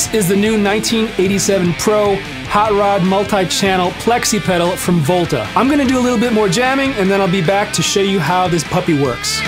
This is the new 1987 Pro Hot Rod Multi-Channel Plexi pedal from Volta. I'm gonna do a little bit more jamming and then I'll be back to show you how this puppy works.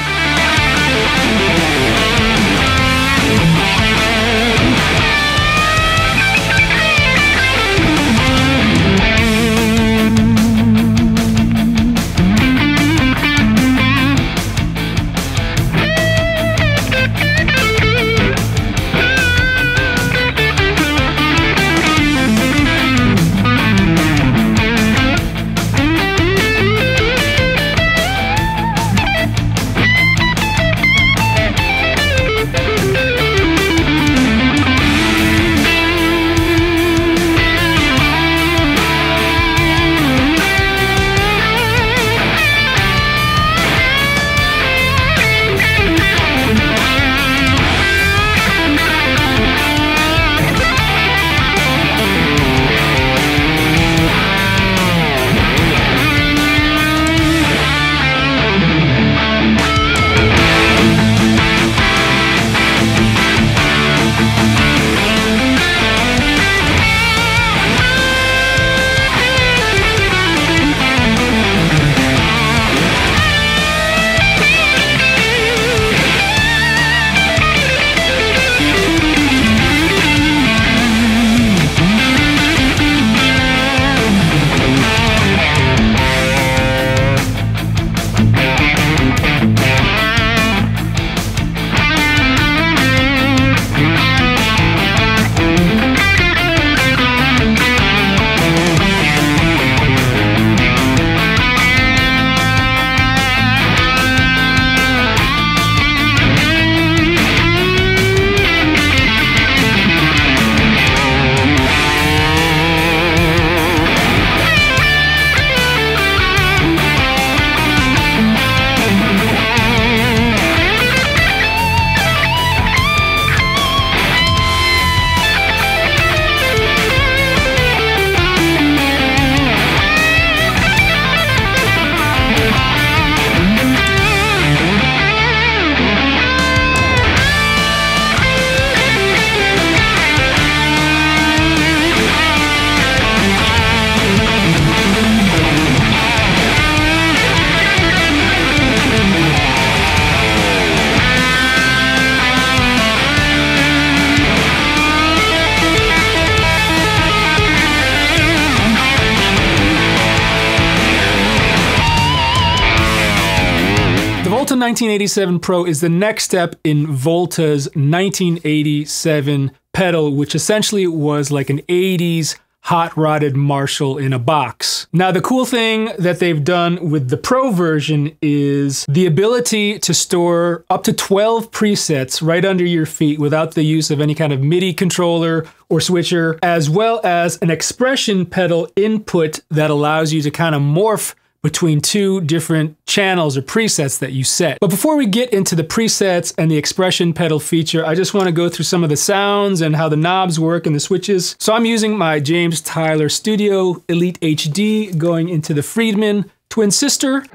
Volta 1987 Pro is the next step in Volta's 1987 pedal, which essentially was like an 80s hot-rodded Marshall in a box. Now, the cool thing that they've done with the Pro version is the ability to store up to 12 presets right under your feet without the use of any kind of MIDI controller or switcher, as well as an expression pedal input that allows you to kind of morph between two different channels or presets that you set. But before we get into the presets and the expression pedal feature, I just want to go through some of the sounds and how the knobs work and the switches. So I'm using my James Tyler Studio Elite HD going into the Friedman twin sister.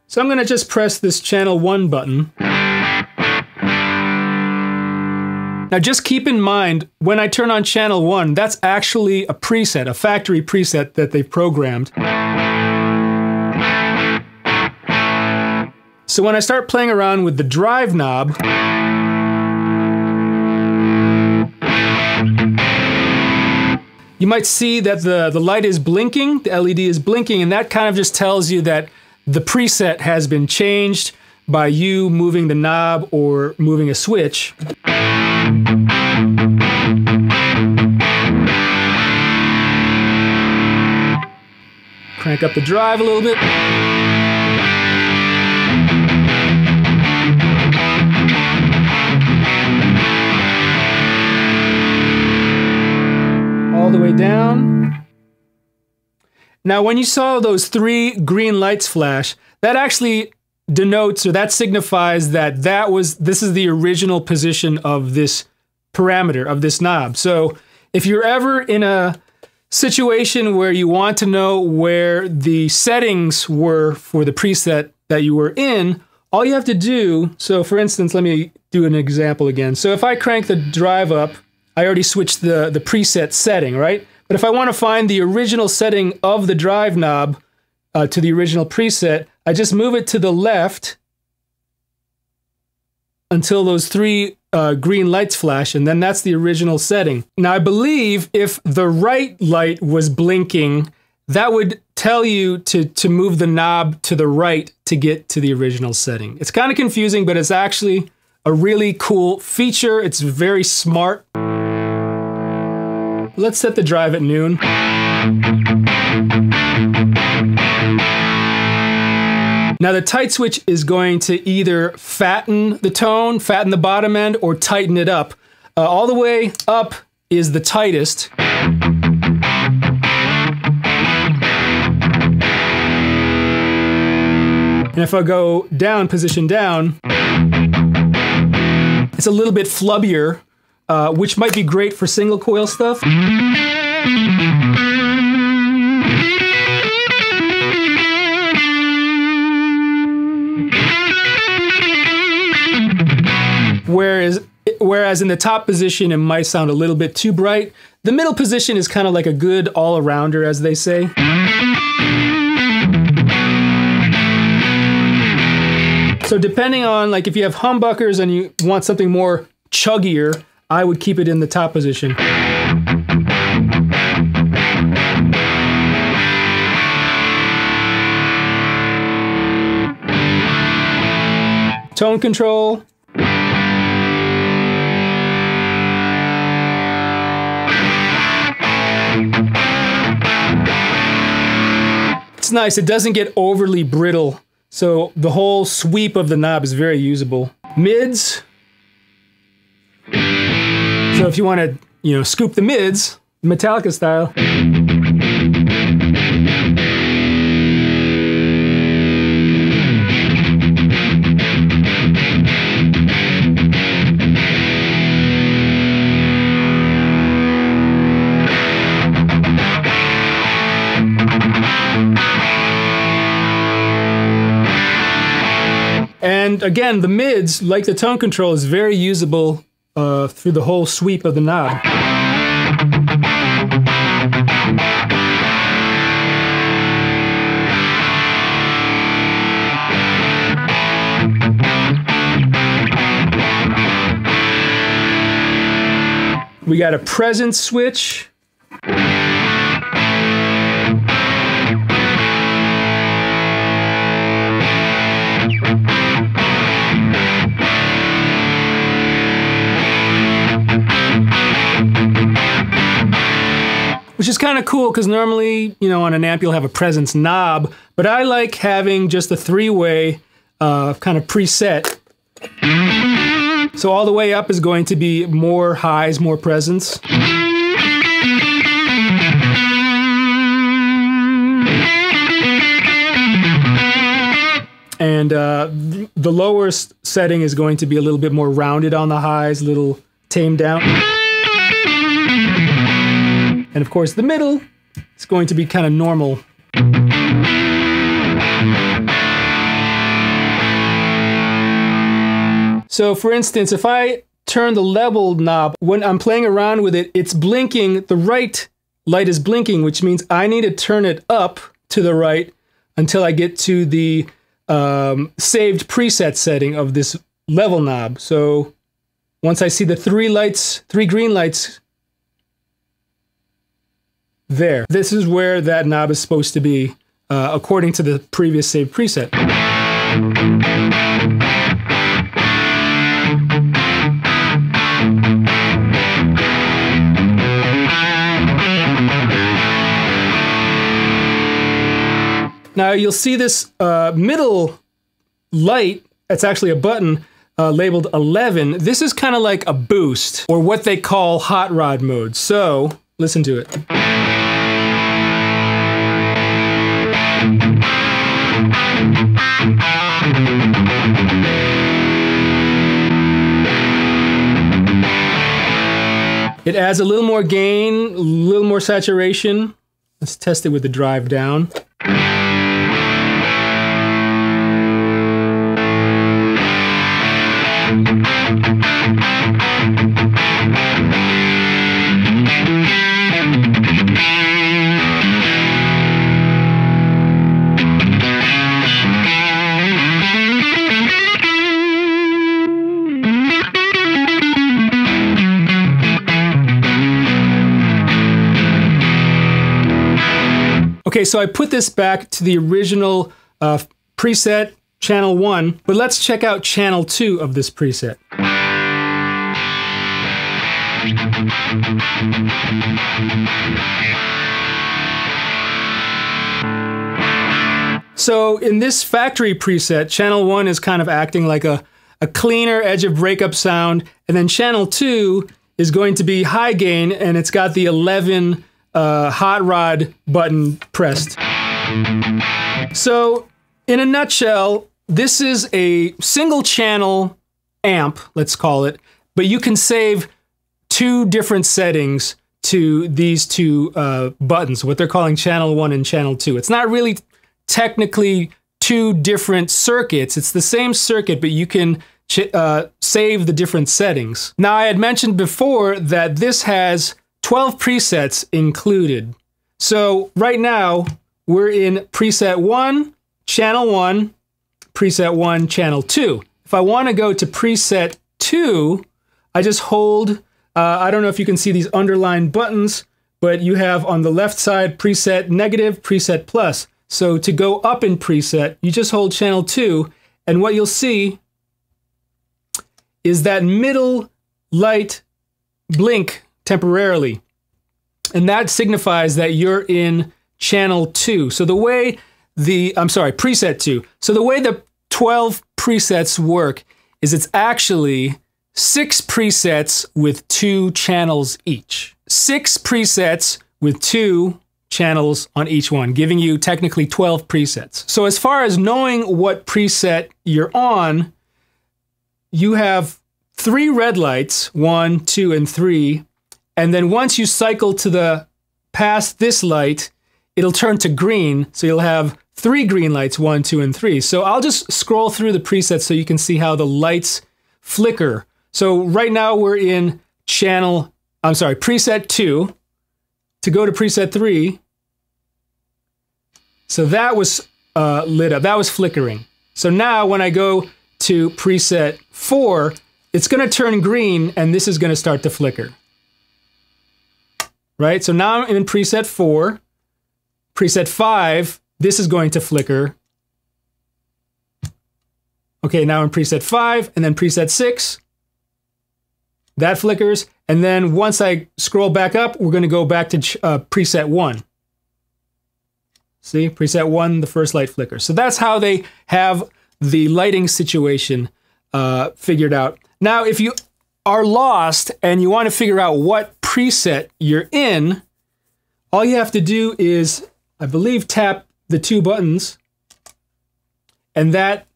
So I'm gonna just press this channel 1 button. Now just keep in mind, when I turn on channel 1, that's actually a preset, a factory preset that they've programmed. So when I start playing around with the drive knob, you might see that the light is blinking, the LED is blinking, and that kind of just tells you that the preset has been changed by you moving the knob or moving a switch. Crank up the drive a little bit. All the way down. Now, when you saw those 3 green lights flash, that actually denotes, or that signifies that this is the original position of this parameter, of this knob. So if you're ever in a situation where you want to know where the settings were for the preset that you were in, all you have to do, so for instance, let me do an example again. So if I crank the drive up, I already switched the preset setting, right? But if I want to find the original setting of the drive knob to the original preset, I just move it to the left until those three green lights flash, and then that's the original setting. Now I believe if the right light was blinking, that would tell you to move the knob to the right to get to the original setting. It's kind of confusing, but it's actually a really cool feature. It's very smart. Let's set the drive at noon. Now the tight switch is going to either fatten the tone, fatten the bottom end, or tighten it up. All the way up is the tightest. And if I go down, position down, it's a little bit flubbier, which might be great for single coil stuff. Whereas in the top position, it might sound a little bit too bright. The middle position is kind of like a good all-arounder, as they say. So depending on, like, if you have humbuckers and you want something more chuggier, I would keep it in the top position. Tone control. It's nice, it doesn't get overly brittle, so the whole sweep of the knob is very usable. Mids. So if you want to, you know, scoop the mids, Metallica style. And again, the mids, like the tone control, is very usable through the whole sweep of the knob. We got a presence switch. Which is kind of cool because normally, you know, on an amp you'll have a presence knob, but I like having just a three-way kind of preset. So all the way up is going to be more highs, more presence. And the lower setting is going to be a little bit more rounded on the highs, a little tamed down. And of course, the middle is going to be kind of normal. So for instance, if I turn the level knob, when I'm playing around with it, it's blinking, the right light is blinking, which means I need to turn it up to the right until I get to the saved preset setting of this level knob. So once I see the three green lights, there. This is where that knob is supposed to be, according to the previous saved preset. Now you'll see this middle light, it's actually a button, labeled 11. This is kind of like a boost, or what they call hot rod mode. So, listen to it. It adds a little more gain, a little more saturation. Let's test it with the drive down. Okay, so I put this back to the original preset, channel 1, but let's check out channel 2 of this preset. So in this factory preset, channel 1 is kind of acting like a cleaner edge of breakup sound, and then channel 2 is going to be high gain, and it's got the 11 hot rod button pressed. So in a nutshell, this is a single channel amp, let's call it, but you can save 2 different settings to these 2 buttons, what they're calling channel 1 and channel 2. It's not really technically 2 different circuits. It's the same circuit, but you can save the different settings. Now, I had mentioned before that this has 12 presets included. So right now, we're in preset 1, channel 1, preset 1, channel 2. If I want to go to preset 2, I just hold, I don't know if you can see these underlined buttons, but you have on the left side preset negative, preset plus. So to go up in preset, you just hold channel 2, and what you'll see is that middle light blink temporarily. And that signifies that you're in channel 2. So the way preset 2. So the way the 12 presets work is it's actually 6 presets with 2 channels each. 6 presets with 2 channels on each one, giving you technically 12 presets. So as far as knowing what preset you're on, you have 3 red lights, 1, 2, and 3, and then once you cycle to the past this light, it'll turn to green, so you'll have 3 green lights, 1, 2, and 3. So I'll just scroll through the presets so you can see how the lights flicker. So right now we're in preset 2. To go to preset 3, so that was lit up, that was flickering. So now when I go to preset 4, it's going to turn green and this is going to start to flicker. Right? So now I'm in preset 4. Preset 5, this is going to flicker. Okay, now in preset 5, and then preset 6. That flickers. And then once I scroll back up, we're going to go back to preset 1. See, preset 1, the first light flickers. So that's how they have the lighting situation figured out. Now, if you are lost and you want to figure out what preset you're in, all you have to do is, I believe, tap the 2 buttons, and that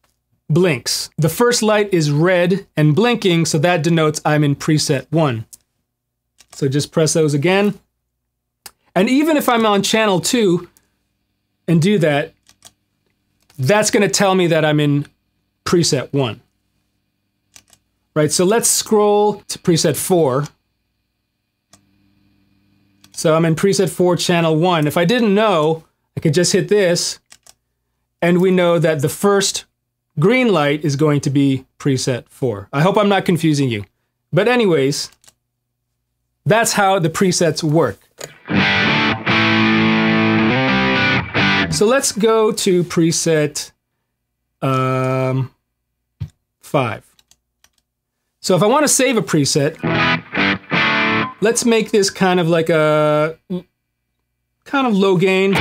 blinks. The first light is red and blinking, so that denotes I'm in preset 1. So just press those again. And even if I'm on channel 2 and do that, that's going to tell me that I'm in preset 1. Right, so let's scroll to preset 4. So I'm in preset 4, channel 1. If I didn't know, I could just hit this, and we know that the first green light is going to be preset 4. I hope I'm not confusing you. But anyways, that's how the presets work. So let's go to preset 5. So if I want to save a preset, let's make this kind of like a kind of low gain.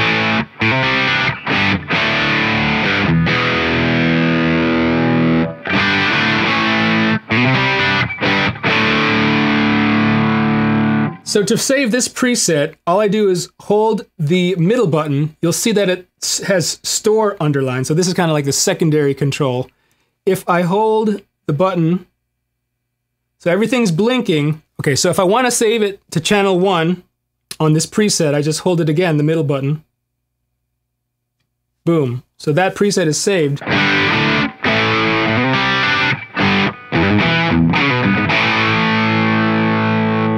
So to save this preset, all I do is hold the middle button. You'll see that it has store underlined. So this is kind of like the secondary control. If I hold the button, so everything's blinking. Okay, so if I want to save it to channel 1 on this preset, I just hold it again, the middle button. Boom. So that preset is saved.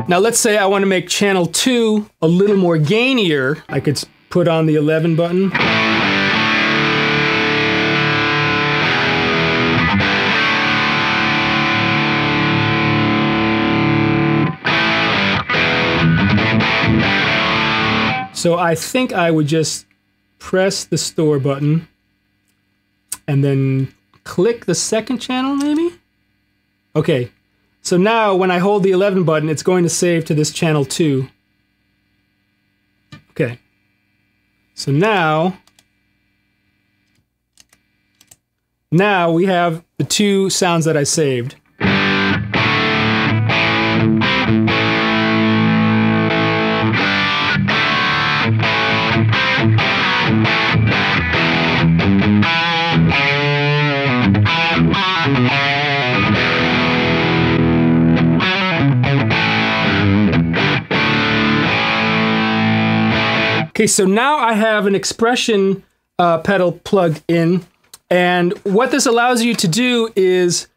Now let's say I want to make channel 2 a little more gainier. I could put on the 11 button. So I think I would just press the store button and then click the second channel maybe? Okay, so now when I hold the 11 button, it's going to save to this channel 2. Okay, so now we have the 2 sounds that I saved. Okay, so now I have an expression pedal plugged in, and what this allows you to do is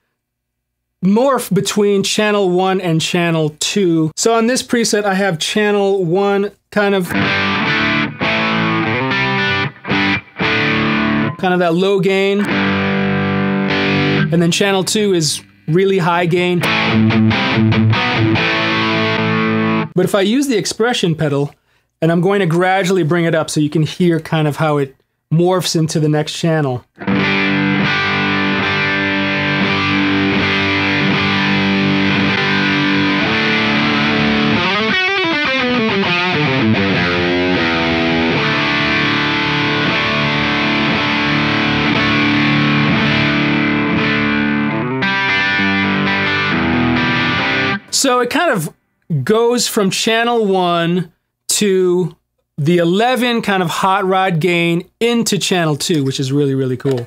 morph between channel 1 and channel 2. So on this preset, I have channel 1 kind of that low gain, and then channel 2 is really high gain. But if I use the expression pedal, and I'm going to gradually bring it up so you can hear kind of how it morphs into the next channel. So it kind of goes from channel 1 to the 11 kind of hot rod gain into channel 2, which is really, really cool.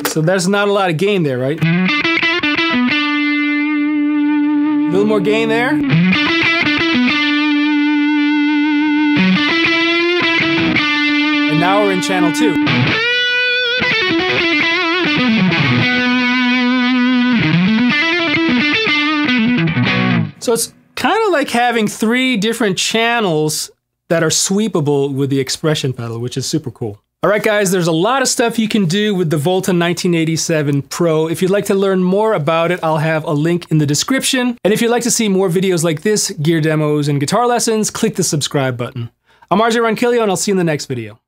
So there's not a lot of gain there, right? A little more gain there. And now we're in channel 2. So it's kind of like having 3 different channels that are sweepable with the expression pedal, which is super cool. All right, guys, there's a lot of stuff you can do with the Volta 1987 Pro. If you'd like to learn more about it, I'll have a link in the description. And if you'd like to see more videos like this, gear demos and guitar lessons, click the subscribe button. I'm RJ Ronquillo, and I'll see you in the next video.